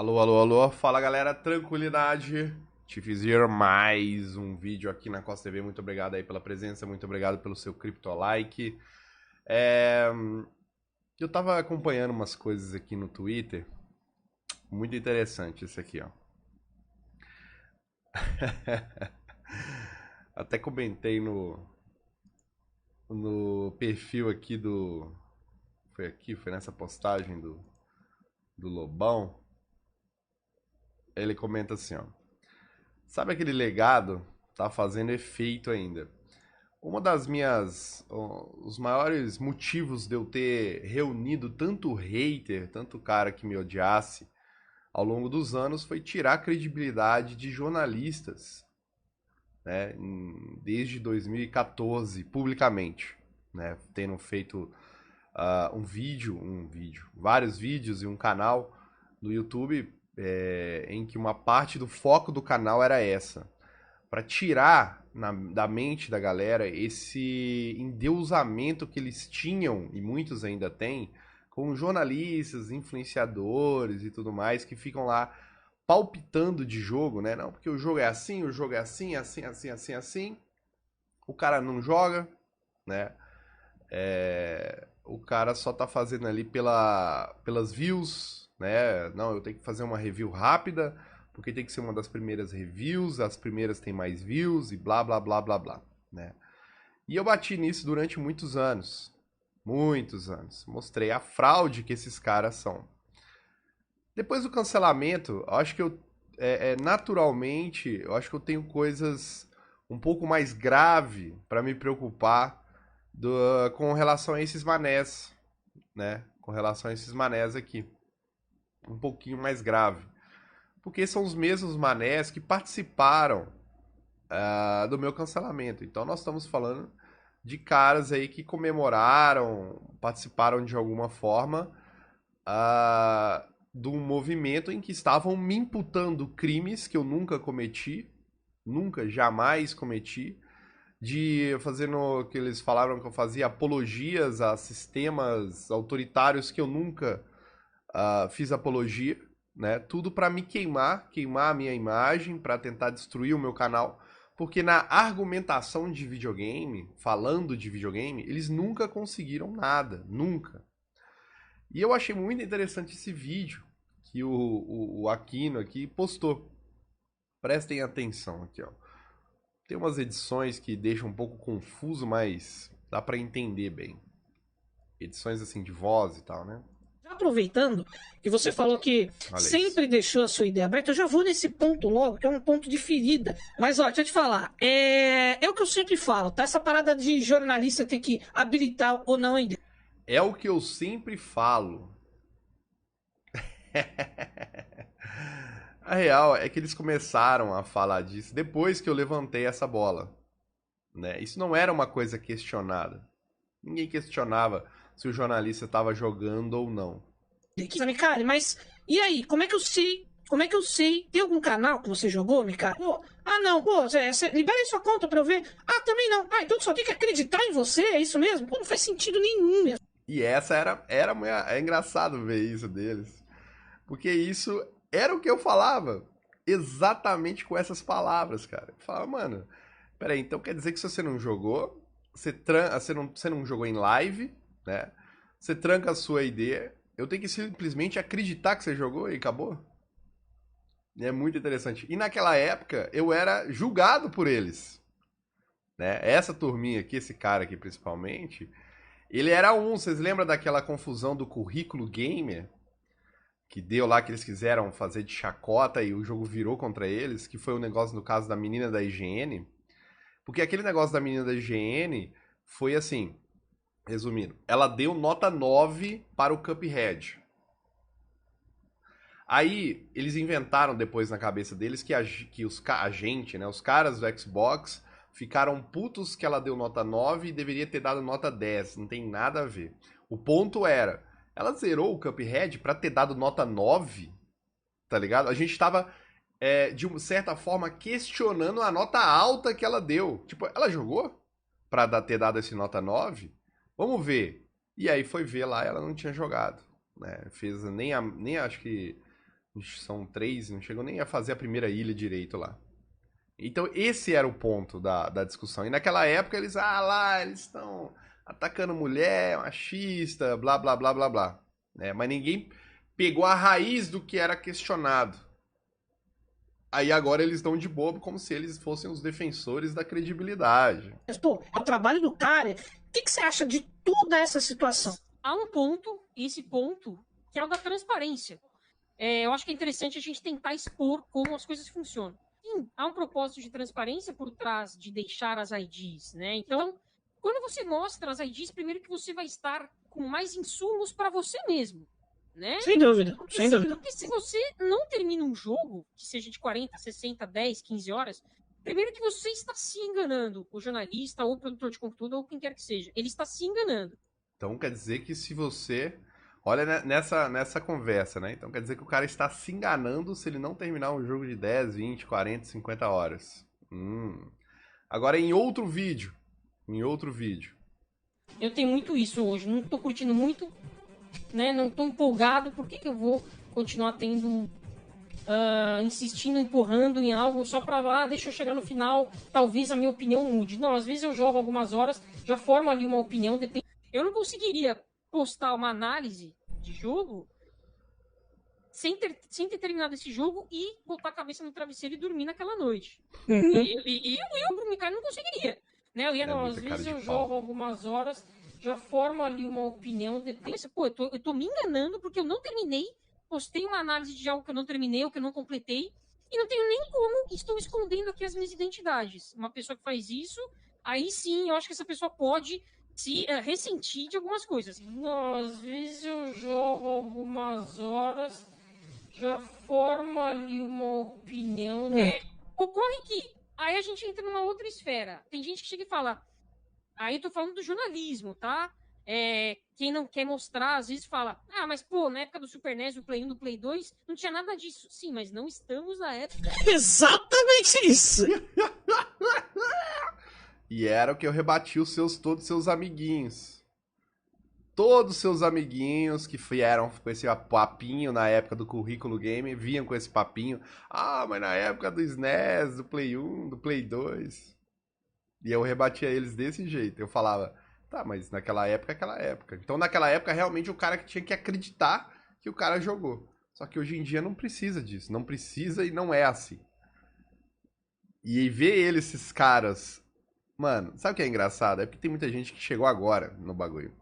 Alô, alô, alô. Fala galera, tranquilidade. Te fiz ver mais um vídeo aqui na Costa TV. Muito obrigado aí pela presença, muito obrigado pelo seu cripto like. É, Eu tava acompanhando umas coisas aqui no Twitter, muito interessante isso aqui, ó. Até comentei no perfil aqui do. Foi nessa postagem do Lobão. Ele comenta assim, ó. Sabe aquele legado? Tá fazendo efeito ainda. Uma das minhas. Os maiores motivos de eu ter reunido tanto hater, tanto cara que me odiasse ao longo dos anos foi tirar a credibilidade de jornalistas, né? Desde 2014, publicamente, né? Tendo feito vários vídeos e um canal no YouTube em que uma parte do foco do canal era essa para tirar da mente da galera esse endeusamento que eles tinham, e muitos ainda têm, com jornalistas, influenciadores e tudo mais, que ficam lá palpitando de jogo, né? Não, porque o jogo é assim, o jogo é assim, assim, assim, assim, assim. O cara não joga, né? O cara só tá fazendo ali pelas views, né? Não, eu tenho que fazer uma review rápida, porque tem que ser uma das primeiras reviews, as primeiras têm mais views e blá blá blá blá blá, né? E eu bati nisso durante muitos anos. Muitos anos. Mostrei a fraude que esses caras são. Depois do cancelamento, eu acho que naturalmente, eu acho que eu tenho coisas um pouco mais grave para me preocupar com relação a esses manés, né? Com relação a esses manés aqui. Um pouquinho mais grave. Porque são os mesmos manés que participaram do meu cancelamento. Então nós estamos falando de caras aí que comemoraram, participaram de alguma forma de um movimento em que estavam me imputando crimes que eu nunca cometi, nunca, jamais cometi, de fazendo que eles falaram que eu fazia apologias a sistemas autoritários que eu nunca fiz apologia, né? Tudo para me queimar a minha imagem, para tentar destruir o meu canal, porque na argumentação de videogame, falando de videogame, eles nunca conseguiram nada, nunca. E eu achei muito interessante esse vídeo que o Aquino aqui postou. Prestem atenção aqui, ó. Tem umas edições que deixam um pouco confuso, mas dá para entender bem. Edições assim de voz e tal, né? Já aproveitando que você falou que Olha isso. sempre deixou a sua ideia aberta, eu já vou nesse ponto logo, que é um ponto de ferida. Mas, ó, deixa eu te falar, é o que eu sempre falo, tá? Essa parada de jornalista ter que habilitar ou não a ideia. É o que eu sempre falo. A real é que eles começaram a falar disso depois que eu levantei essa bola, né? Isso não era uma coisa questionada. Ninguém questionava se o jornalista estava jogando ou não. Mikari, mas e aí, como é que eu sei? Como é que eu sei? Tem algum canal que você jogou, Mikari? Pô, ah, não, pô, libera aí sua conta pra eu ver. Ah, também não. Ah, então só tem que acreditar em você, é isso mesmo? Pô, não faz sentido nenhum mesmo. E essa é engraçado ver isso deles, porque isso era o que eu falava, exatamente com essas palavras, cara. Eu falava, mano, peraí, então quer dizer que se você não jogou, você não jogou em live, né? Você tranca a sua ID, eu tenho que simplesmente acreditar que você jogou e acabou? É muito interessante. E naquela época eu era julgado por eles, né? Essa turminha aqui, esse cara aqui principalmente, ele era um. Vocês lembram daquela confusão do currículo gamer? Que deu lá que eles quiseram fazer de chacota e o jogo virou contra eles, que foi o negócio no caso da menina da IGN. Porque aquele negócio da menina da IGN foi assim, resumindo, ela deu nota 9 para o Cuphead. Aí eles inventaram depois na cabeça deles que a gente, né, os caras do Xbox, ficaram putos que ela deu nota 9 e deveria ter dado nota 10. Não tem nada a ver. O ponto era, ela zerou o Cuphead pra ter dado nota 9, tá ligado? A gente tava, de uma certa forma, questionando a nota alta que ela deu. Tipo, ela jogou pra ter dado esse nota 9. Vamos ver. E aí foi ver lá, ela não tinha jogado, né? Fez nem acho que São 3, não chegou nem a fazer a primeira ilha direito lá. Então esse era o ponto da discussão. E naquela época eles, eles estão atacando mulher, machista, blá blá blá blá blá. Né? Mas ninguém pegou a raiz do que era questionado. Aí agora eles estão de bobo como se eles fossem os defensores da credibilidade. Mas, pô, é o trabalho do cara. O que você acha de toda essa situação? Há um ponto, esse ponto, que é o da transparência. Eu acho que é interessante a gente tentar expor como as coisas funcionam. Sim, há um propósito de transparência por trás de deixar as IDs, né? Então, quando você mostra as IDs, primeiro que você vai estar com mais insumos para você mesmo, né? Sem dúvida, sem dúvida. Porque se você não termina um jogo, que seja de 40, 60, 10, 15 horas, primeiro que você está se enganando, o jornalista, ou o produtor de conteúdo, ou quem quer que seja. Ele está se enganando. Então quer dizer que se você... Olha nessa conversa, né? Então quer dizer que o cara está se enganando se ele não terminar um jogo de 10, 20, 40, 50 horas. Agora em outro vídeo. Eu tenho muito isso hoje. Não estou curtindo muito, né? Não estou empolgado. Por que eu vou continuar insistindo, empurrando em algo só para deixa eu chegar no final, talvez a minha opinião mude. Não, às vezes eu jogo algumas horas, já formo ali uma opinião. Eu não conseguiria postar uma análise de jogo sem ter terminado esse jogo e botar a cabeça no travesseiro e dormir naquela noite. E eu, cara, não conseguiria. Né? Às vezes eu jogo algumas horas, já formo ali uma opinião. Depois, pô, eu tô me enganando porque eu não terminei, postei uma análise de algo que eu não terminei ou que eu não completei e não tenho nem como, estou escondendo aqui as minhas identidades. Uma pessoa que faz isso, aí sim, eu acho que essa pessoa pode se ressentir de algumas coisas. Às vezes eu jogo algumas horas, já formo ali uma opinião. Né? Ocorre que aí a gente entra numa outra esfera. Tem gente que chega e fala, aí eu tô falando do jornalismo, tá? Quem não quer mostrar, às vezes fala, mas pô, na época do Super NES, do Play 1, do Play 2, não tinha nada disso. Sim, mas não estamos na época. Exatamente isso! E era o que eu rebati todos os seus amiguinhos. Todos os seus amiguinhos que vieram com esse papinho na época do currículo game, vinham com esse papinho. Mas na época do SNES, do Play 1, do Play 2. E eu rebatia eles desse jeito. Eu falava, tá, mas naquela época é aquela época. Então naquela época realmente o cara que tinha que acreditar que o cara jogou. Só que hoje em dia não precisa disso. Não precisa e não é assim. E ver esses caras... Mano, sabe o que é engraçado? É porque tem muita gente que chegou agora no bagulho.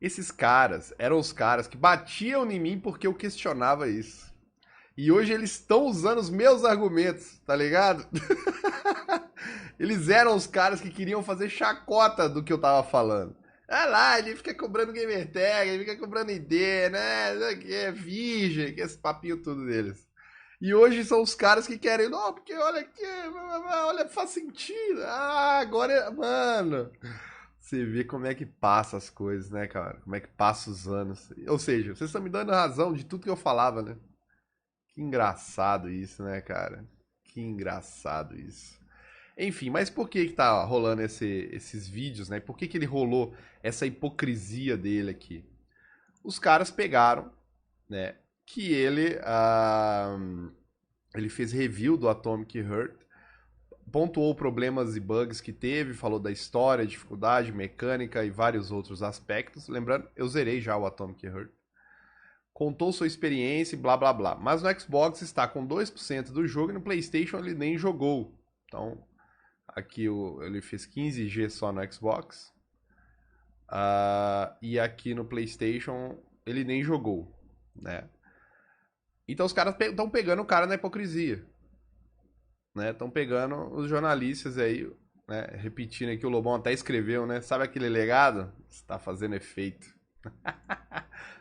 Esses caras eram os caras que batiam em mim porque eu questionava isso. E hoje eles estão usando os meus argumentos, tá ligado? Eles eram os caras que queriam fazer chacota do que eu tava falando. Lá, ele fica cobrando gamer tag, ele fica cobrando ID, né? É virgem, que é esse papinho tudo deles. E hoje são os caras que querem, não, porque olha aqui, olha, faz sentido. Agora, mano. Você vê como é que passa as coisas, né, cara? Como é que passa os anos. Ou seja, vocês estão me dando razão de tudo que eu falava, né? Que engraçado isso, né, cara? Que engraçado isso. Enfim, mas por que tá rolando esses vídeos, né? Por que ele rolou essa hipocrisia dele aqui? Os caras pegaram, né? Que ele fez review do Atomic Heart, pontuou problemas e bugs que teve, falou da história, dificuldade, mecânica e vários outros aspectos. Lembrando, eu zerei já o Atomic Heart. Contou sua experiência e blá blá blá. Mas no Xbox está com 2% do jogo e no PlayStation ele nem jogou. Então, aqui ele fez 15G só no Xbox. E aqui no PlayStation ele nem jogou, né? Então os caras estão pegando o cara na hipocrisia. Estão pegando os jornalistas aí, né? Repetindo aqui, o Lobão até escreveu, né? Sabe aquele legado? Está fazendo efeito.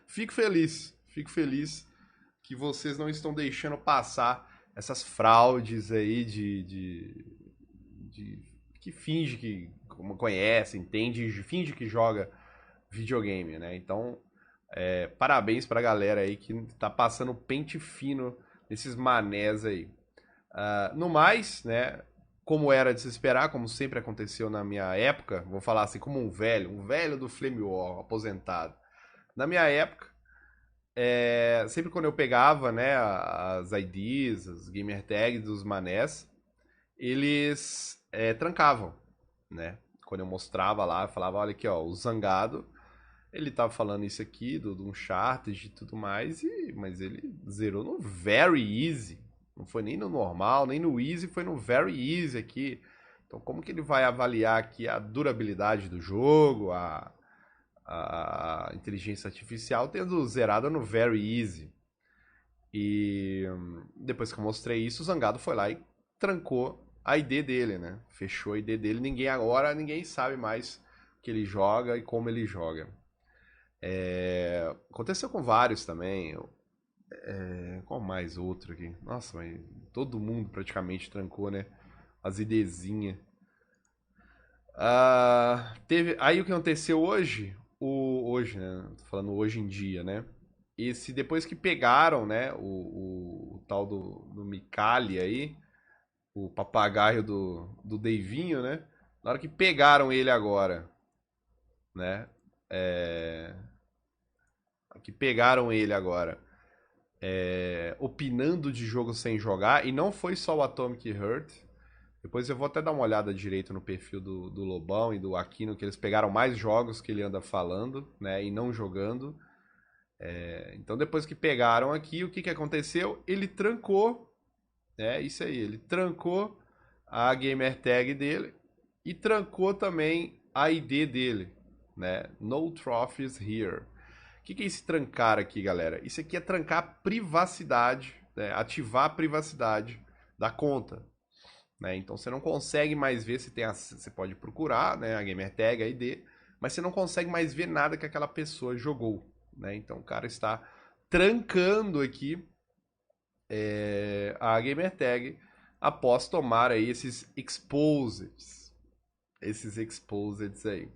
Fico feliz que vocês não estão deixando passar essas fraudes aí que finge que como conhece, entende, finge que joga videogame, né? Então, parabéns pra galera aí que tá passando pente fino nesses manés aí. No mais, né? Como era de se esperar, como sempre aconteceu na minha época, vou falar assim como um velho do Flame War, aposentado. Na minha época, sempre quando eu pegava, né, as IDs, as gamer tags dos manés, eles trancavam, né? Quando eu mostrava lá, eu falava, olha aqui, ó, o Zangado, ele tava falando isso aqui, do Uncharted e tudo mais, mas ele zerou no Very Easy. Não foi nem no normal, nem no Easy, foi no Very Easy aqui. Então como que ele vai avaliar aqui a durabilidade do jogo, a inteligência artificial, tendo zerado no Very Easy? E depois que eu mostrei isso, o Zangado foi lá e trancou a ID dele, né? Fechou a ID dele. Ninguém sabe mais o que ele joga e como ele joga. Aconteceu com vários também. Qual mais outro aqui? Nossa, mas todo mundo praticamente trancou, né? As IDzinhas. Aí o que aconteceu hoje? Hoje, né? Tô falando hoje em dia, né? Depois que pegaram, né? O tal do Micali aí, o papagaio do Deivinho, né? Na hora que pegaram ele agora, né? Que pegaram ele agora opinando de jogo sem jogar, e não foi só o Atomic Heart. Depois eu vou até dar uma olhada direito no perfil do Lobão e do Aquino, que eles pegaram mais jogos que ele anda falando, né, e não jogando. Então depois que pegaram aqui, o que aconteceu? Ele trancou, isso aí, ele trancou a gamer tag dele e trancou também a ID dele, né? No trophies here. O que é esse trancar aqui, galera? Isso aqui é trancar a privacidade, né? Ativar a privacidade da conta, né? Então você não consegue mais ver se tem você pode procurar, né, a gamer tag, a ID, mas você não consegue mais ver nada que aquela pessoa jogou, né? Então o cara está trancando aqui a gamer tag após tomar aí esses exposeds aí.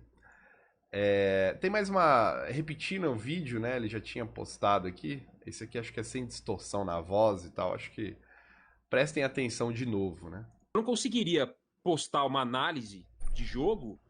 Tem mais uma. Repetindo o vídeo, né? Ele já tinha postado aqui. Esse aqui acho que é sem distorção na voz e tal. Acho que prestem atenção de novo, né? Eu não conseguiria postar uma análise de jogo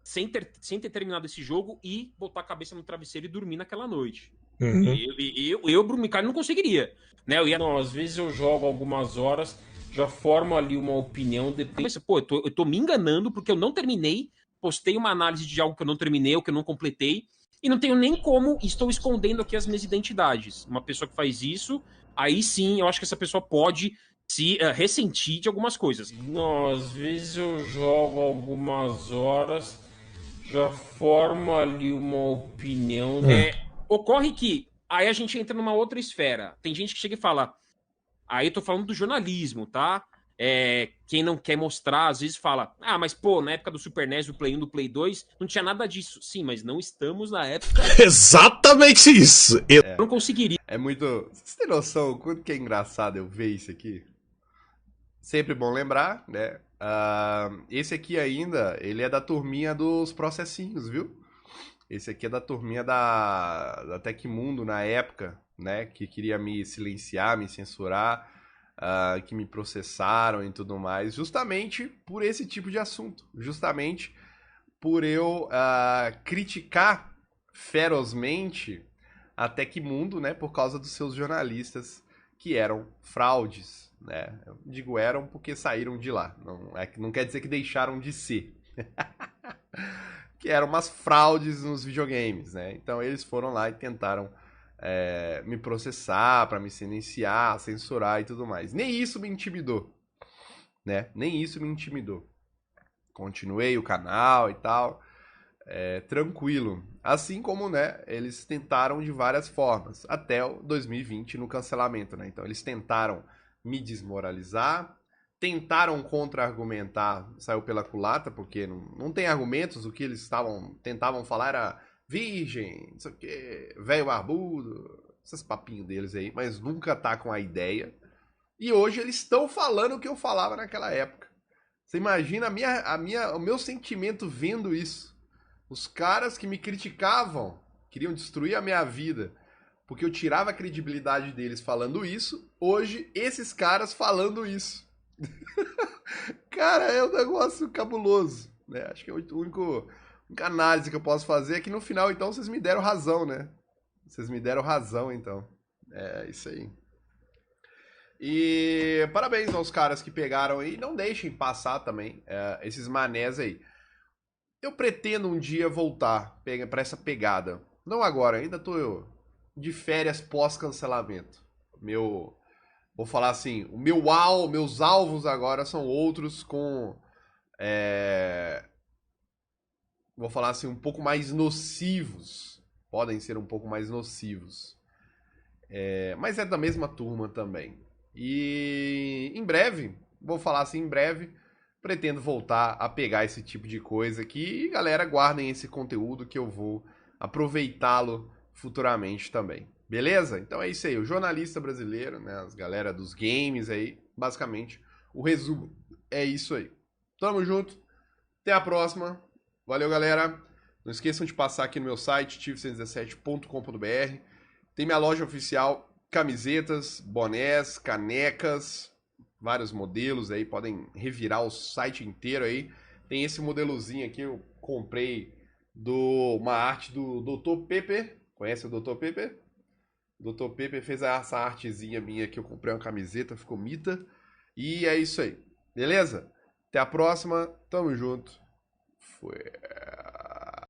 sem ter terminado esse jogo e botar a cabeça no travesseiro e dormir naquela noite. Eu Brumicari, não conseguiria. Né? Não, às vezes eu jogo algumas horas, já formo ali uma opinião, depois. Pô, eu tô me enganando porque eu não terminei. Postei uma análise de algo que eu não terminei, ou que eu não completei, e não tenho nem como, estou escondendo aqui as minhas identidades. Uma pessoa que faz isso, aí sim, eu acho que essa pessoa pode se ressentir de algumas coisas. Não, às vezes eu jogo algumas horas, já formo ali uma opinião. Ocorre que aí a gente entra numa outra esfera. Tem gente que chega e fala, aí eu tô falando do jornalismo, tá? Quem não quer mostrar, às vezes fala, mas pô, na época do Super NES, do Play 1, do Play 2, não tinha nada disso. Sim, mas não estamos na época... Exatamente isso! Eu não conseguiria. É muito... Você tem noção o quanto que é engraçado eu ver isso aqui? Sempre bom lembrar, né? Esse aqui ainda, ele é da turminha dos processinhos, viu? Esse aqui é da turminha da Tecmundo na época, né? Que queria me silenciar, me censurar, que me processaram e tudo mais, justamente por esse tipo de assunto. Justamente por eu criticar ferozmente a Tecmundo, né? Por causa dos seus jornalistas que eram fraudes, né? Eu digo eram porque saíram de lá. Não quer dizer que deixaram de ser. Que eram umas fraudes nos videogames, né? Então eles foram lá e tentaram me processar, para me silenciar, censurar e tudo mais. Nem isso me intimidou, né? Nem isso me intimidou. Continuei o canal e tal, tranquilo. Assim como, né, eles tentaram de várias formas, até o 2020 no cancelamento, né? Então eles tentaram me desmoralizar, tentaram contra-argumentar, saiu pela culatra, porque não tem argumentos, o que eles tentavam falar era virgem, não sei o que, velho barbudo, esses papinhos deles aí, mas nunca tá com a ideia. E hoje eles estão falando o que eu falava naquela época. Você imagina o meu sentimento vendo isso. Os caras que me criticavam, queriam destruir a minha vida, porque eu tirava a credibilidade deles falando isso, hoje esses caras falando isso. Cara, é um negócio cabuloso, né? Acho que é a única análise que eu posso fazer é que no final, então, vocês me deram razão, né? Vocês me deram razão, então. É isso aí. E parabéns aos caras que pegaram aí. Não deixem passar também esses manés aí. Eu pretendo um dia voltar pra essa pegada. Não agora, ainda tô de férias pós-cancelamento. Vou falar assim, meus alvos agora são outros com... vou falar assim, um pouco mais nocivos. Podem ser um pouco mais nocivos. Mas é da mesma turma também. E em breve, vou falar assim, em breve, pretendo voltar a pegar esse tipo de coisa aqui. E galera, guardem esse conteúdo que eu vou aproveitá-lo futuramente também. Beleza? Então é isso aí, o jornalista brasileiro, né, as galera dos games aí, basicamente, o resumo é isso aí. Tamo junto, até a próxima, valeu galera, não esqueçam de passar aqui no meu site, tive117.com.br, tem minha loja oficial, camisetas, bonés, canecas, vários modelos aí, podem revirar o site inteiro aí, tem esse modelozinho aqui, eu comprei uma arte do Dr. Pepe, conhece o Dr. Pepe? O Dr. Pepe fez essa artezinha minha que eu comprei uma camiseta, ficou mita. E é isso aí. Beleza? Até a próxima. Tamo junto. Foi.